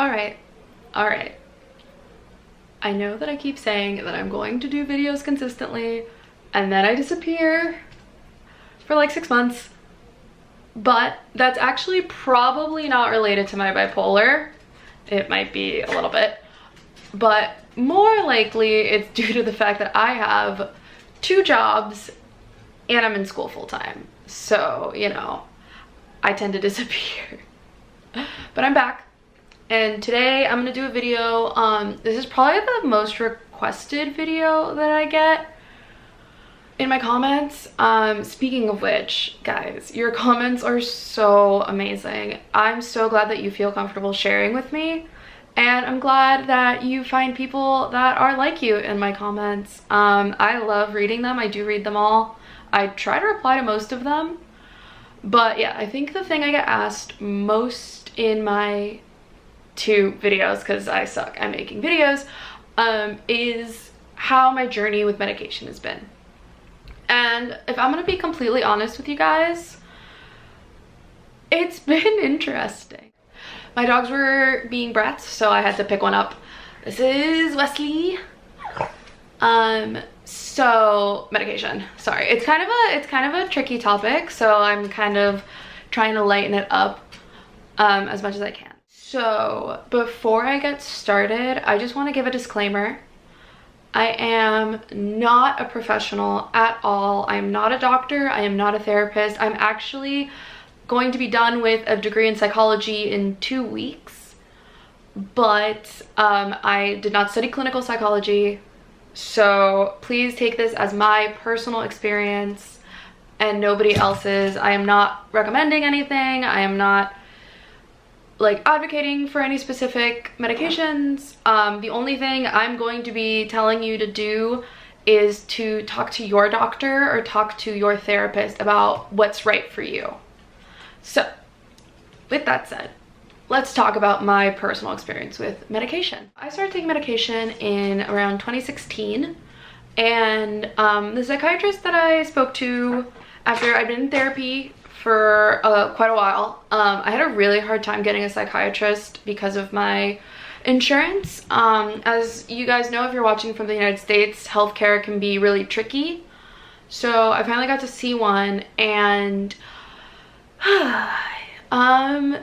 Alright. I know that I keep saying that I'm going to do videos consistently and then I disappear for like 6 months, but that's actually probably not related to my bipolar. It might be a little bit, but more likely it's due to the fact that I have 2 jobs and I'm in school full-time. So, you know, I tend to disappear. But I'm back. And today I'm gonna do a video. This is probably the most requested video that I get in my comments. Speaking of which, guys, your comments are so amazing. I'm so glad that you feel comfortable sharing with me. And I'm glad that you find people that are like you in my comments. I love reading them. I do read them all. I try to reply to most of them. But yeah, I think the thing I get asked most in my 2 videos, because I suck at making videos, is how my journey with medication has been. And if I'm gonna be completely honest with you guys, it's been interesting. My dogs were being brats, so I had to pick one up. This is Wesley. So medication, sorry, it's kind of a tricky topic, so I'm kind of trying to lighten it up as much as I can. So before I get started, I just want to give a disclaimer. I am not a professional at all. I am not a doctor. I am not a therapist. I'm actually going to be done with a degree in psychology in 2 weeks, but I did not study clinical psychology. So please take this as my personal experience and nobody else's. I am not recommending anything. I am not like advocating for any specific medications. The only thing I'm going to be telling you to do is to talk to your doctor or talk to your therapist about what's right for you. So with that said, let's talk about my personal experience with medication. I started taking medication in around 2016, and the psychiatrist that I spoke to after I'd been in therapy for quite a while, I had a really hard time getting a psychiatrist because of my insurance. As you guys know, if you're watching from the United States, healthcare can be really tricky. So I finally got to see one, and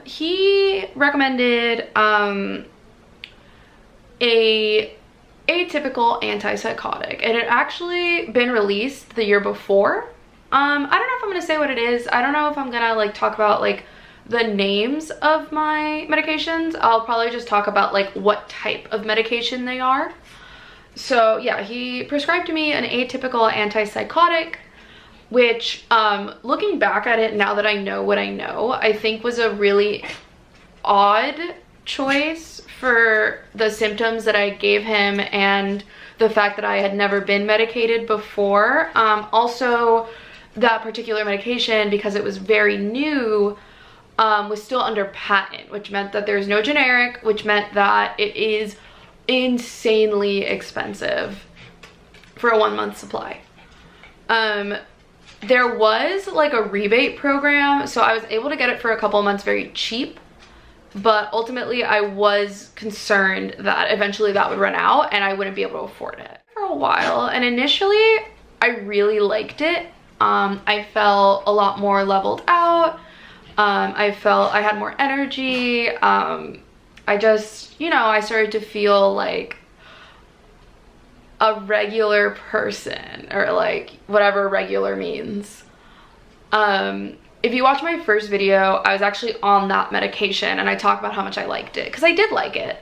he recommended a atypical antipsychotic. It had actually been released the year before. I don't know if I'm gonna say what it is. I don't know if I'm gonna like talk about like the names of my medications. I'll probably just talk about like what type of medication they are. So yeah, he prescribed to me an atypical antipsychotic, which looking back at it now that I know what I know, I think was a really odd choice for the symptoms that I gave him and the fact that I had never been medicated before. Also, that particular medication, because it was very new, was still under patent, which meant that there's no generic, which meant that it is insanely expensive for a 1-month supply. There was like a rebate program, so I was able to get it for a couple of months very cheap, but ultimately I was concerned that eventually that would run out and I wouldn't be able to afford it for a while. And initially I really liked it. I felt a lot more leveled out. I felt I had more energy. I just, you know, I started to feel like a regular person, or like whatever regular means. If you watch my first video, I was actually on that medication and I talked about how much I liked it, because I did like it.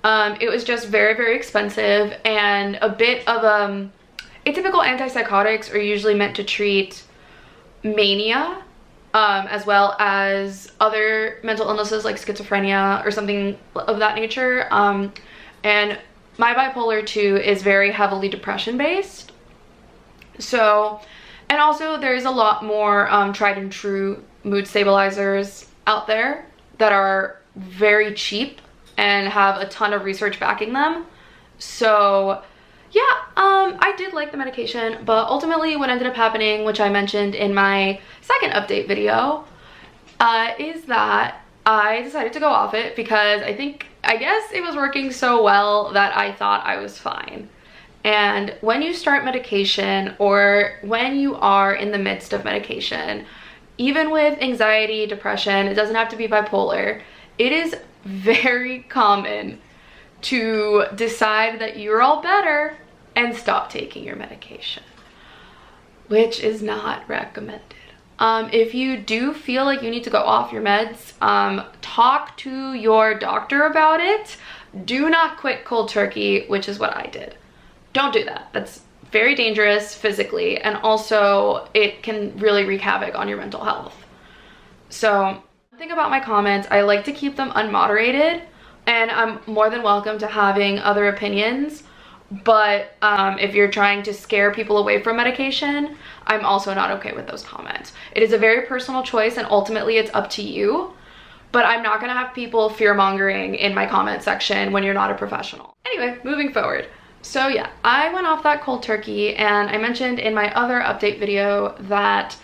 It was just very, very expensive, and a bit of atypical antipsychotics are usually meant to treat mania, as well as other mental illnesses like schizophrenia or something of that nature. And my bipolar 2 is very heavily depression based. So, and also there's a lot more tried and true mood stabilizers out there that are very cheap and have a ton of research backing them. So yeah, I did like the medication, but ultimately what ended up happening, which I mentioned in my second update video, is that I decided to go off it because I think I guess it was working so well that I thought I was fine. And when you start medication, or when you are in the midst of medication, even with anxiety, depression, it doesn't have to be bipolar, it is very common to decide that you're all better and stop taking your medication, which is not recommended. If you do feel like you need to go off your meds, talk to your doctor about it. Do not quit cold turkey, which is what I did. Don't do that. That's very dangerous physically, and also it can really wreak havoc on your mental health. So, think about my comments. I like to keep them unmoderated, and I'm more than welcome to having other opinions. But if you're trying to scare people away from medication, I'm also not okay with those comments. It is a very personal choice, and ultimately it's up to you. But I'm not gonna have people fear-mongering in my comment section when you're not a professional. Anyway, moving forward. So yeah, I went off that cold turkey, and I mentioned in my other update video that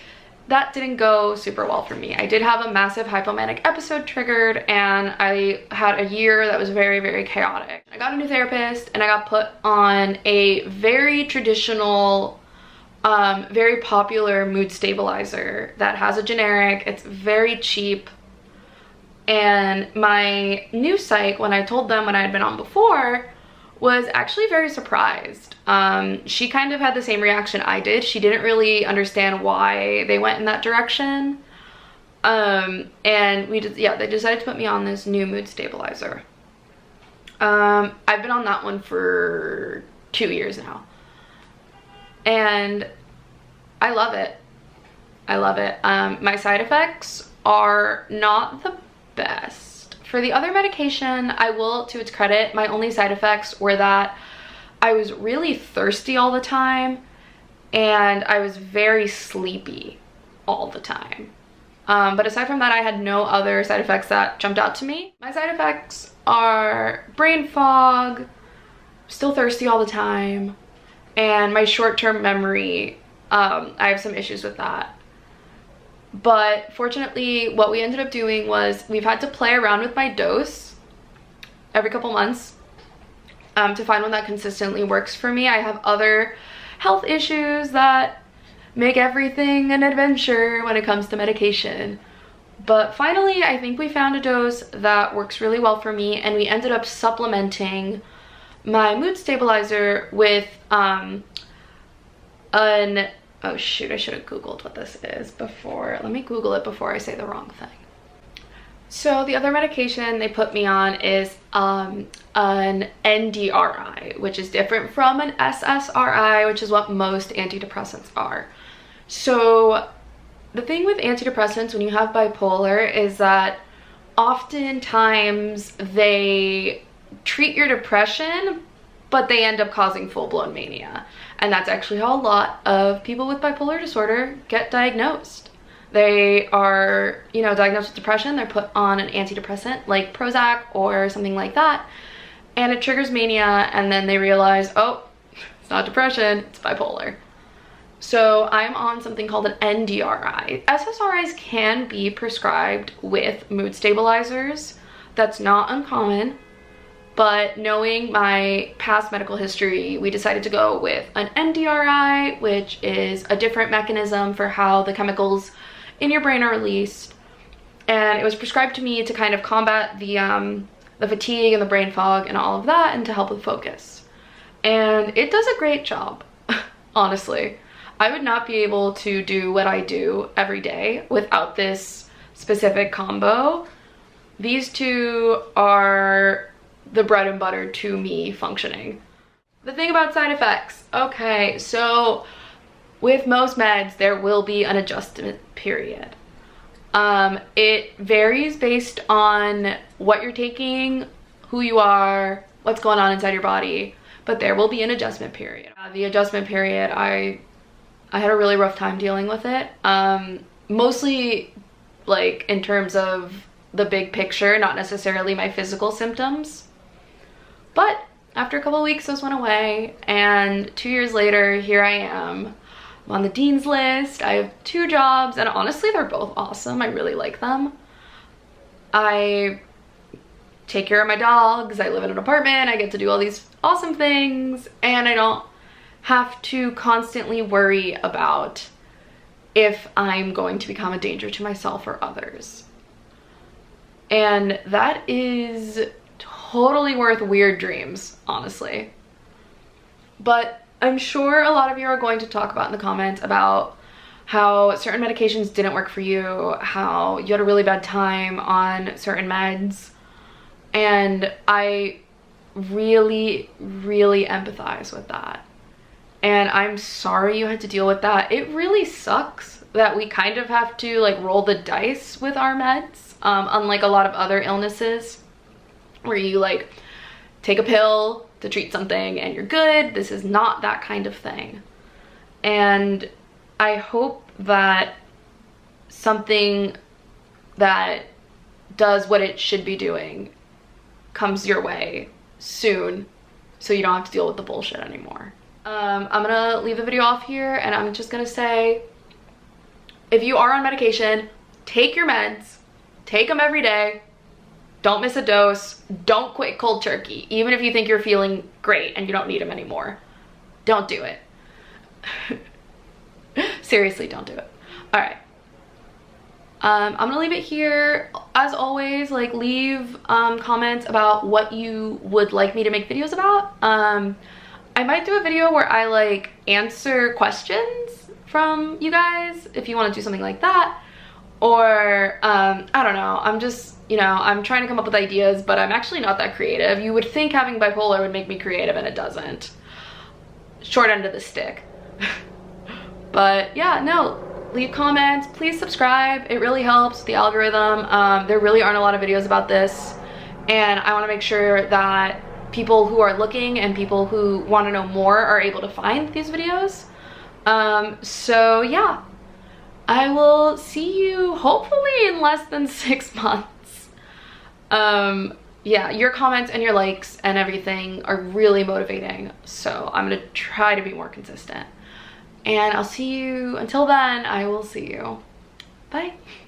that didn't go super well for me. I did have a massive hypomanic episode triggered, and I had a year that was very, very chaotic. I got a new therapist, and I got put on a very traditional, very popular mood stabilizer that has a generic. It's very cheap. And my new psych, when I told them when I had been on before, was actually very surprised. She kind of had the same reaction I did. She didn't really understand why they went in that direction. And they decided to put me on this new mood stabilizer. I've been on that one for 2 years now. And I love it. I love it. My side effects are not the best. For the other medication, I will, to its credit, my only side effects were that I was really thirsty all the time, and I was very sleepy all the time. But aside from that, I had no other side effects that jumped out to me. My side effects are brain fog, still thirsty all the time, and my short-term memory. I have some issues with that. But fortunately, what we ended up doing was we've had to play around with my dose every couple months to find one that consistently works for me. I have other health issues that make everything an adventure when it comes to medication. But finally, I think we found a dose that works really well for me, and we ended up supplementing my mood stabilizer with oh shoot, I should have Googled what this is before. Let me Google it before I say the wrong thing. So the other medication they put me on is an NDRI, which is different from an SSRI, which is what most antidepressants are. So the thing with antidepressants when you have bipolar is that oftentimes they treat your depression, but they end up causing full-blown mania. And that's actually how a lot of people with bipolar disorder get diagnosed. They are, diagnosed with depression, they're put on an antidepressant like Prozac or something like that, and it triggers mania, and then they realize, oh, it's not depression, it's bipolar. So I'm on something called an NDRI. SSRIs can be prescribed with mood stabilizers. That's not uncommon. But knowing my past medical history, we decided to go with an NDRI, which is a different mechanism for how the chemicals in your brain are released. And it was prescribed to me to kind of combat the fatigue and the brain fog and all of that, and to help with focus. And it does a great job, honestly. I would not be able to do what I do every day without this specific combo. These two are the bread and butter to me functioning. The thing about side effects, okay, so with most meds there will be an adjustment period. It varies based on what you're taking, who you are, what's going on inside your body, but there will be an adjustment period. The adjustment period, I had a really rough time dealing with it, mostly like in terms of the big picture, not necessarily my physical symptoms. But after a couple of weeks, those went away, and 2 years later, here I am. I'm on the dean's list. I have 2 jobs, and honestly, they're both awesome. I really like them. I take care of my dogs, I live in an apartment, I get to do all these awesome things, and I don't have to constantly worry about if I'm going to become a danger to myself or others. And that is totally worth weird dreams, honestly. But I'm sure a lot of you are going to talk about in the comments about how certain medications didn't work for you, how you had a really bad time on certain meds. And I really, really empathize with that. And I'm sorry you had to deal with that. It really sucks that we kind of have to like roll the dice with our meds, unlike a lot of other illnesses where you like take a pill to treat something and you're good. This is not that kind of thing. And I hope that something that does what it should be doing comes your way soon so you don't have to deal with the bullshit anymore. I'm gonna leave the video off here, and I'm just gonna say, if you are on medication, take your meds, take them every day, don't miss a dose, don't quit cold turkey, even if you think you're feeling great and you don't need them anymore. Don't do it. Seriously, don't do it. All right. I'm gonna leave it here. As always, like, leave comments about what you would like me to make videos about. I might do a video where I like answer questions from you guys if you want to do something like that. Or I don't know, I'm just, you know, I'm trying to come up with ideas, but I'm actually not that creative. You would think having bipolar would make me creative, and it doesn't. Short end of the stick. But yeah, no, leave comments, please subscribe. It really helps the algorithm. There really aren't a lot of videos about this, and I want to make sure that people who are looking and people who want to know more are able to find these videos. So yeah, I will see you hopefully in less than 6 months. Yeah, your comments and your likes and everything are really motivating, so I'm gonna try to be more consistent. And I'll see you, until then, I will see you. Bye.